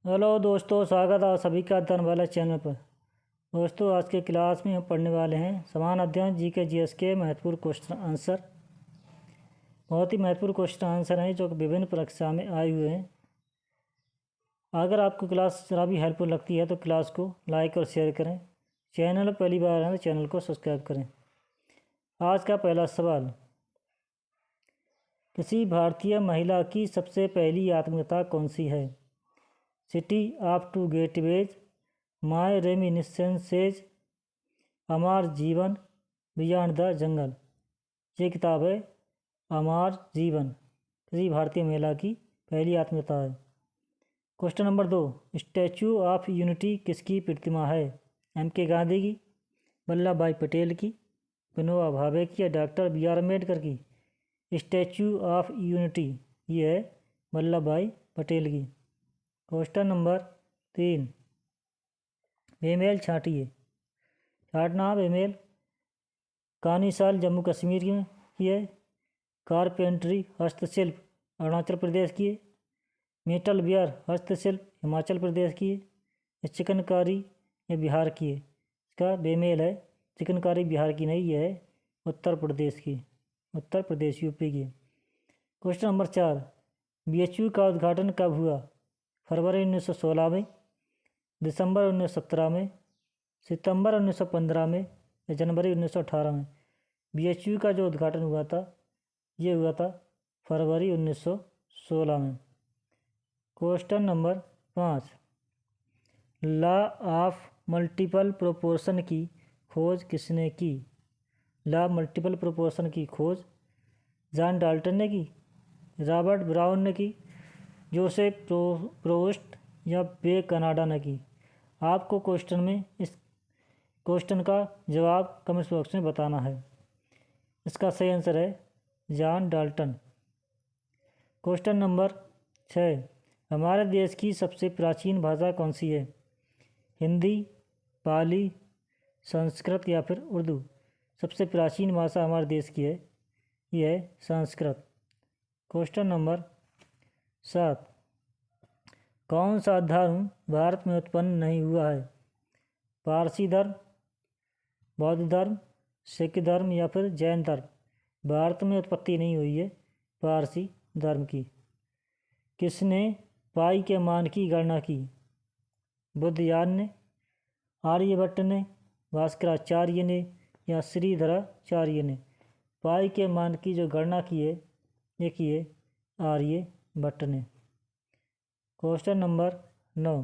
Hello दोस्तों, स्वागत है आप सभी का अध्ययन वाला चैनल पर। दोस्तों, आज के क्लास में हम पढ़ने वाले हैं समान अध्ययन जीके जीएस के महत्वपूर्ण क्वेश्चन आंसर। बहुत ही महत्वपूर्ण क्वेश्चन आंसर हैं जो कि विभिन्न परीक्षा में आए हुए हैं। अगर आपको क्लास जरा भी हेल्पफुल लगती है तो क्लास को लाइक और शेयर करें। चैनल पर पहली बार आए तो चैनल को सब्सक्राइब करें। आज का पहला सवाल, किसी भारतीय महिला की सबसे पहली आत्मकथा कौन सी है? सिटी ऑफ टू गेटवेज, माई रेमिनिस्सेंसेज, अमर जीवन, बियॉन्ड द जंगल। ये किताब है अमर जीवन, किसी भारतीय महिला की पहली आत्मकथा है। Question number 2, statue of unity किसकी प्रतिमा है? M.K. गांधी की, वल्लभ भाई पटेल की, विनोबा भावे की या डॉक्टर B.R. अम्बेडकर की? स्टैचू ऑफ यूनिटी ये है वल्लभ भाई पटेल की। क्वेश्चन नंबर 3, बेमेल छांटिए। छाटना बेमेल कानीसाल जम्मू कश्मीर की है, कारपेंट्री हस्तशिल्प अरुणाचल प्रदेश की है, मेटल वेयर हस्तशिल्प हिमाचल प्रदेश की है, चिकनकारी ये बिहार की है। इसका बेमेल है चिकनकारी बिहार की नहीं, ये है उत्तर प्रदेश की, उत्तर प्रदेश यूपी की। क्वेश्चन नंबर 4, BHU का उद्घाटन कब हुआ? फरवरी 1916 में, दिसंबर 1917 में, सितंबर 1915 में या जनवरी 1918 में? BHU का जो उद्घाटन हुआ था ये हुआ था फरवरी 1916 में। Question number 5, law of multiple proportion की खोज किसने की? लॉ मल्टीपल प्रोपोर्शन की खोज जॉन डाल्टन ने की, रॉबर्ट ब्राउन ने की, जोसेफ प्रोस्ट या बे कनाडा ने की? आपको क्वेश्चन में इस क्वेश्चन का जवाब कमेंट बॉक्स में बताना है। इसका सही आंसर है जॉन डाल्टन। क्वेश्चन नंबर 6, हमारे देश की सबसे प्राचीन भाषा कौन सी है? हिंदी, पाली, संस्कृत या फिर उर्दू? सबसे प्राचीन भाषा हमारे देश की है यह है संस्कृत। क्वेश्चन नंबर 7, कौन सा धर्म भारत में उत्पन्न नहीं हुआ है? पारसी धर्म, बौद्ध धर्म, सिख धर्म या फिर जैन धर्म? भारत में उत्पत्ति नहीं हुई है पारसी धर्म की। किसने पाई के मान की गणना की? बुद्धयान ने, आर्यभट्ट ने, भास्कराचार्य ने या श्रीधराचार्य ने? पाई के मान की जो गणना की है ये की है आर्यभट्ट ने। क्वेश्चन नंबर 9,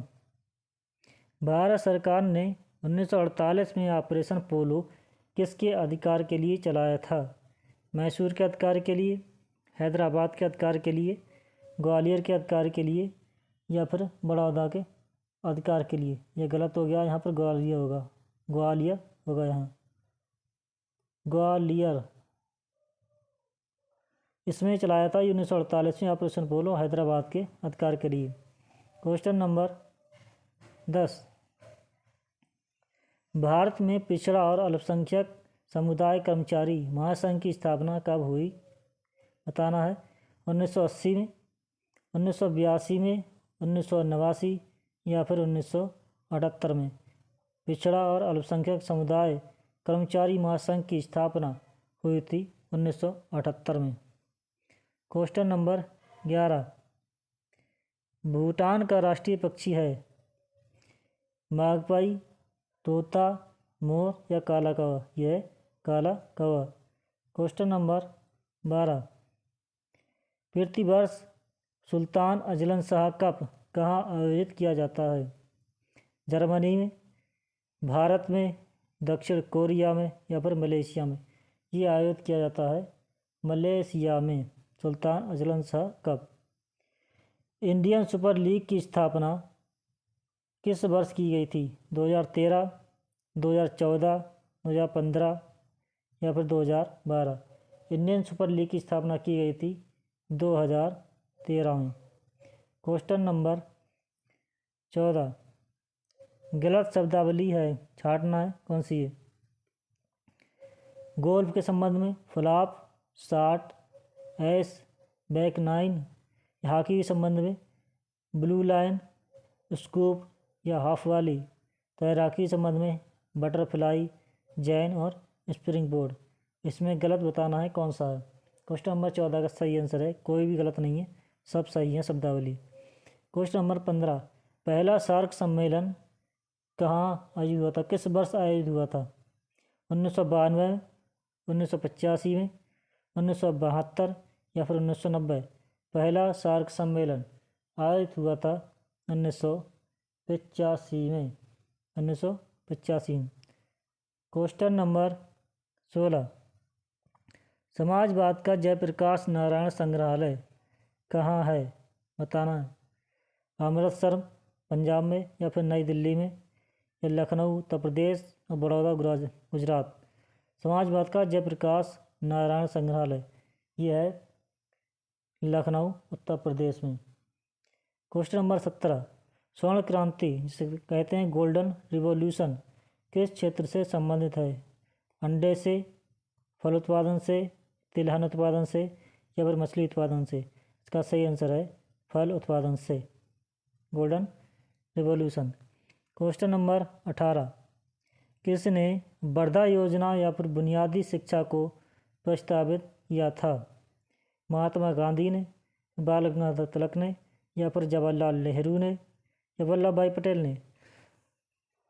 भारत सरकार ने 1948 में ऑपरेशन पोलो किसके अधिकार के लिए चलाया था? मैसूर के अधिकार के लिए, हैदराबाद के अधिकार के लिए, ग्वालियर के अधिकार के लिए या फिर बड़ौदा के अधिकार के लिए? यह गलत हो गया, यहाँ पर ग्वालियर होगा, ग्वालियर होगा यहाँ, ग्वालियर। इसमें चलाया था 1948 में ऑपरेशन पोलो हैदराबाद के अधिकार के लिए। क्वेश्चन नंबर 10, भारत में पिछड़ा और अल्पसंख्यक समुदाय कर्मचारी महासंघ की स्थापना कब हुई? बताना है। 1980 में, 1982 में, 1989 या फिर 1978 में? पिछड़ा और अल्पसंख्यक समुदाय कर्मचारी महासंघ की स्थापना हुई थी 1978 में। क्वेश्चन नंबर 11, भूटान का राष्ट्रीय पक्षी है मागपाई, तोता, मोर या काला कौवा? यह है काला कौवा। क्वेश्चन नंबर 12, प्रतिवर्ष सुल्तान अजलन शाह कप कहाँ आयोजित किया जाता है? जर्मनी में, भारत में, दक्षिण कोरिया में या फिर मलेशिया में? ये आयोजित किया जाता है मलेशिया में, Sultan Azlan Shah cup. Indian super league की स्थापना किस वर्ष की गई थी? 2013, 2014, 2015 या फिर 2012? इंडियन सुपर लीग की स्थापना की गई थी 2013 में। क्वेश्चन नंबर 14, गलत शब्दावली है, छाटना है कौन सी है? गोल्फ के संबंध में flop, shot, S, back nine. Hockey के संबंध में ब्लू लाइन, स्कूप या हाफ वाली। तैराकी संबंध में बटरफ्लाई, जैन और स्प्रिंग बोर्ड। इसमें गलत बताना है कौन सा है। क्वेश्चन नंबर 14 का सही आंसर है, कोई भी गलत नहीं है, सब सही है शब्दावली। क्वेश्चन नंबर 15, पहला सार्क सम्मेलन कहाँ आयोजित हुआ था, किस वर्ष आयोजित हुआ था? 1992, 1985 में, 1972 या फिर 1990? पहला सार्क सम्मेलन आयोजित हुआ था 1985 में, 1985 में। क्वेश्चन नंबर 16, समाजवाद का जयप्रकाश नारायण संग्रहालय कहाँ है, बताना है। अमृतसर पंजाब में या फिर नई दिल्ली में या लखनऊ उत्तर प्रदेश और बड़ौदा गुजरात? समाजवाद का जयप्रकाश नारायण संग्रहालय ये है लखनऊ उत्तर प्रदेश में। क्वेश्चन नंबर 17, स्वर्ण क्रांति जिसे कहते हैं गोल्डन रिवॉल्यूशन किस क्षेत्र से संबंधित है? अंडे से, फल उत्पादन से, तिलहन उत्पादन से या फिर मछली उत्पादन से? इसका सही आंसर है फल उत्पादन से, गोल्डन रिवॉल्यूशन। क्वेश्चन नंबर 18, किसने वर्धा योजना या फिर बुनियादी शिक्षा को प्रस्तावित किया था? महात्मा गांधी ने, बाल गंगाधर तिलक ने या फिर जवाहरलाल नेहरू ने या वल्लभ भाई पटेल ने?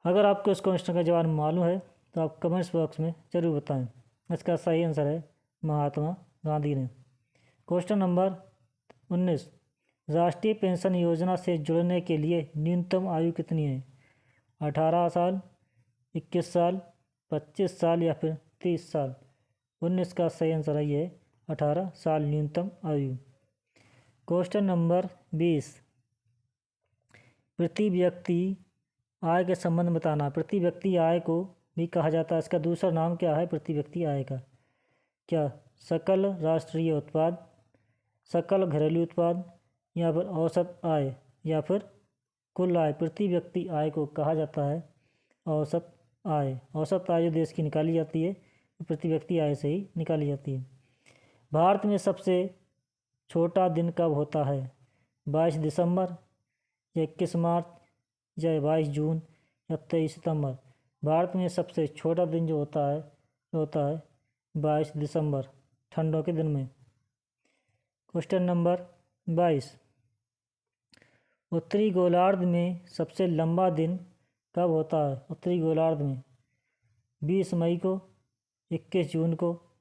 अगर आपको इस क्वेश्चन का जवाब मालूम है तो आप कमेंट्स बॉक्स में ज़रूर बताएं। इसका सही आंसर है महात्मा गांधी ने। क्वेश्चन नंबर 19, राष्ट्रीय पेंशन योजना से जुड़ने के लिए न्यूनतम आयु कितनी है? 18 साल, 21 साल, 25 साल या फिर 30 साल? 19 का सही आंसर है ये 18 साल न्यूनतम आयु। क्वेश्चन नंबर 20, प्रति व्यक्ति आय के संबंध में बताना। प्रति व्यक्ति आय को भी कहा जाता है, इसका दूसरा नाम क्या है प्रति व्यक्ति आय का? क्या सकल राष्ट्रीय उत्पाद, सकल घरेलू उत्पाद या फिर औसत आय या फिर कुल आय? प्रति व्यक्ति आय को कहा जाता है औसत आय। औसत आय जो देश की निकाली जाती है प्रति व्यक्ति आय से ही निकाली जाती है। भारत में सबसे छोटा दिन कब होता है? 22 दिसंबर या 21 मार्च या 22 जून या 23 सितंबर? भारत में सबसे छोटा दिन जो होता है 22 दिसंबर, ठंडों के दिन में। क्वेश्चन नंबर 22, उत्तरी गोलार्ध में सबसे लंबा दिन कब होता है? उत्तरी गोलार्ध में 20 मई को, 21 जून को,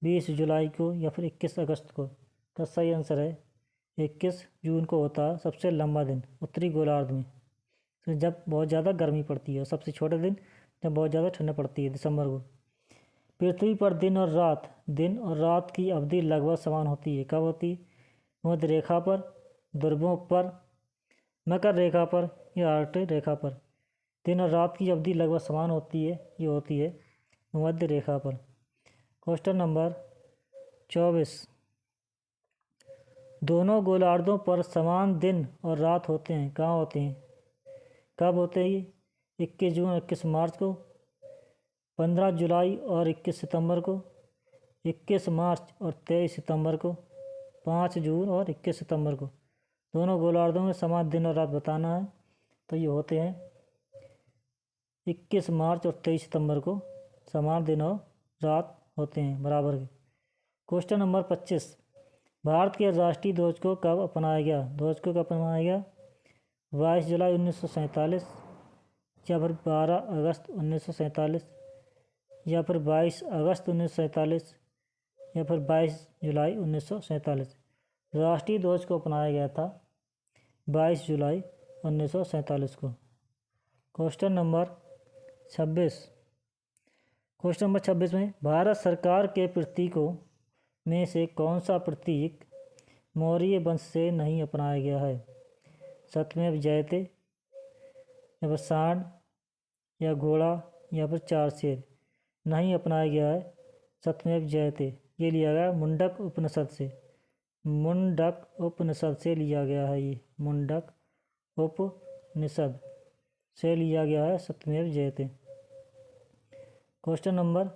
20 जुलाई को या फिर 21 अगस्त को? का सही आंसर है 21 जून को होता है सबसे लंबा दिन उत्तरी गोलार्ध में, तो जब बहुत ज़्यादा गर्मी पड़ती है। सबसे छोटा दिन जब बहुत ज़्यादा ठंड पड़ती है, दिसंबर को। पृथ्वी पर दिन और रात की अवधि लगभग समान होती है, कब होती? मध्य रेखा पर, ध्रुवों पर, मकर रेखा पर या आर्कटिक रेखा पर? दिन और रात की अवधि लगभग समान होती है, ये होती है मध्य रेखा पर। क्वेश्चन नंबर 24, दोनों गोलार्धों पर समान दिन और रात होते हैं, कहाँ होते हैं, कब होते हैं ये? 21 जून और 21 मार्च को, 15 जुलाई और 21 सितंबर को, 21 मार्च और 23 सितंबर को, 5 जून और 21 सितंबर को? दोनों गोलार्धों में समान दिन और रात बताना है, तो ये होते हैं 21 मार्च और 23 सितंबर को समान दिन और रात होते हैं, बराबर के। क्वेश्चन नंबर 25, भारत के राष्ट्रीय ध्वज को कब अपनाया गया? ध्वज को कब अपनाया गया? 22 जुलाई 1947 या फिर 12 अगस्त 1947 या फिर 22 अगस्त 1947 या फिर 22 जुलाई 1947? राष्ट्रीय ध्वज को अपनाया गया था 22 जुलाई 1947 को। क्वेश्चन नंबर 26, क्वेश्चन नंबर 26 में भारत सरकार के प्रतीकों में से कौन सा प्रतीक मौर्य वंश से नहीं अपनाया गया है? सत्यमेव जयते या फिर सांड या घोड़ा या फिर 4 शेर? नहीं अपनाया गया है सत्यमेव जयते, ये लिया गया मुंडक उपनिषद से। मुंडक उपनिषद से लिया गया है, ये मुंडक उपनिषद से लिया गया है सत्यमेव जयते। क्वेश्चन नंबर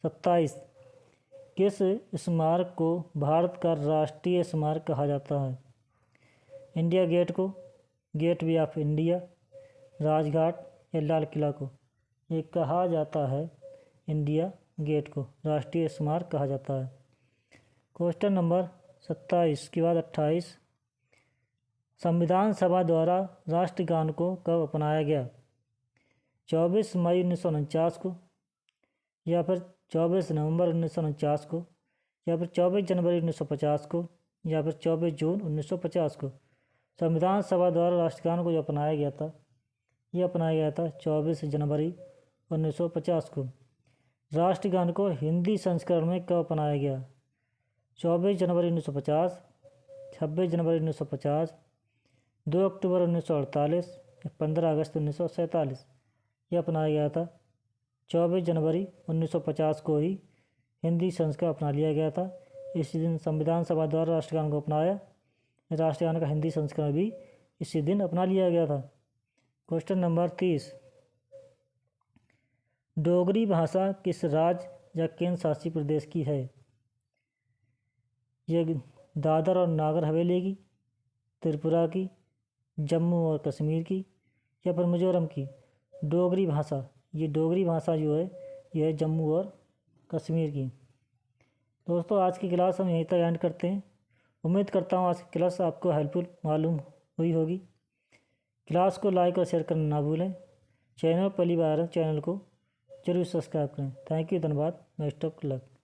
27, किस स्मारक को भारत का राष्ट्रीय स्मारक कहा जाता है? इंडिया गेट को, gateway of India, Rajghat या लाल किला को? ये कहा जाता है इंडिया गेट को राष्ट्रीय स्मारक कहा जाता है। क्वेश्चन नंबर 27 के बाद 28, संविधान सभा द्वारा राष्ट्रगान को कब अपनाया गया? 24 मई 1949 को, या फिर 24 नवंबर 1949 को, या फिर 24 जनवरी 1950 को, या फिर 24 जून 1950 को? संविधान सभा द्वारा राष्ट्रगान को जो अपनाया गया था, ये अपनाया गया था 24 जनवरी 1950 को। राष्ट्रगान को हिंदी संस्करण में कब अपनाया गया? 24 जनवरी 1950, 26 जनवरी 1950, 2 अक्टूबर 1948 या 15 अगस्त 1947? यह अपनाया गया था 24 जनवरी 1950 को ही हिंदी संस्करण अपना लिया गया था। इसी दिन संविधान सभा द्वारा राष्ट्रगान को अपनाया, राष्ट्रगान का हिंदी संस्करण भी इसी दिन अपना लिया गया था। क्वेश्चन नंबर 30, डोगरी भाषा किस राज्य या केंद्र शासित प्रदेश की है? ये दादर और नागर हवेली की, त्रिपुरा की, जम्मू और कश्मीर की, या फिर मिजोरम की? डोगरी भाषा, ये डोगरी भाषा जो है यह है जम्मू और कश्मीर की। दोस्तों आज की क्लास हम यहीं तक एंड करते हैं। उम्मीद करता हूँ आज की क्लास आपको हेल्पफुल मालूम हुई होगी। क्लास को लाइक और शेयर करना ना भूलें। चैनल पहली बार है, चैनल को जरूर सब्सक्राइब करें। थैंक यू, धन्यवाद, बेस्ट ऑफ लक।